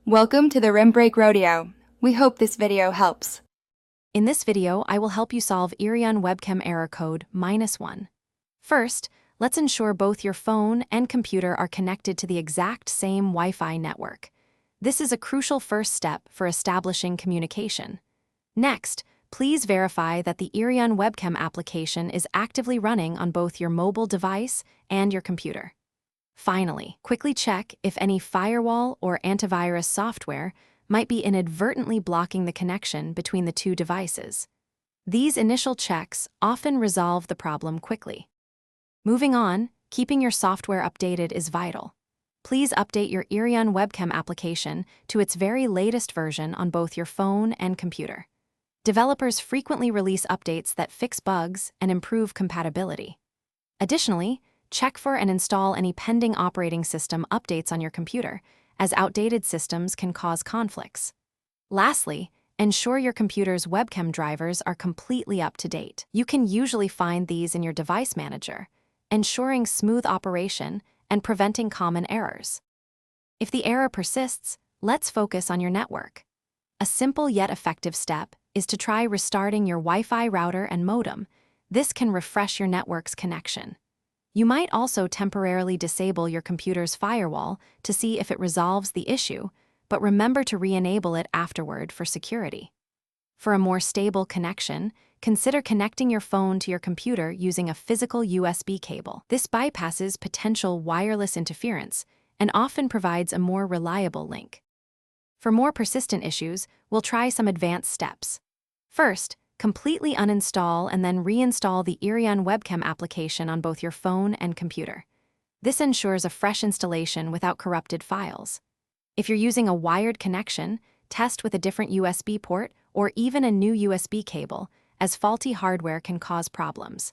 Welcome to the Rim Break Rodeo. We hope this video helps. In this video, I will help you solve Iriun Webcam error code -1. First, let's ensure both your phone and computer are connected to the exact same Wi-Fi network. This is a crucial first step for establishing communication. Next, please verify that the Iriun Webcam application is actively running on both your mobile device and your computer. Finally, quickly check if any firewall or antivirus software might be inadvertently blocking the connection between the two devices. These initial checks often resolve the problem quickly. Moving on, keeping your software updated is vital. Please update your Iriun Webcam application to its very latest version on both your phone and computer. Developers frequently release updates that fix bugs and improve compatibility. Additionally, check for and install any pending operating system updates on your computer, as outdated systems can cause conflicts. Lastly, ensure your computer's webcam drivers are completely up to date. You can usually find these in your device manager, ensuring smooth operation and preventing common errors. If the error persists, let's focus on your network. A simple yet effective step is to try restarting your Wi-Fi router and modem. This can refresh your network's connection. You might also temporarily disable your computer's firewall to see if it resolves the issue, but remember to re-enable it afterward for security. For a more stable connection, consider connecting your phone to your computer using a physical USB cable. This bypasses potential wireless interference and often provides a more reliable link. For more persistent issues, we'll try some advanced steps. First, completely uninstall and then reinstall the Iriun Webcam application on both your phone and computer. This ensures a fresh installation without corrupted files. If you're using a wired connection, test with a different USB port or even a new USB cable, as faulty hardware can cause problems.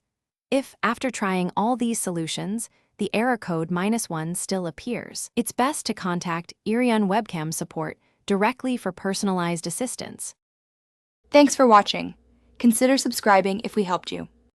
If, after trying all these solutions, the error code -1 still appears, it's best to contact Iriun Webcam support directly for personalized assistance. Thanks for watching. Consider subscribing if we helped you.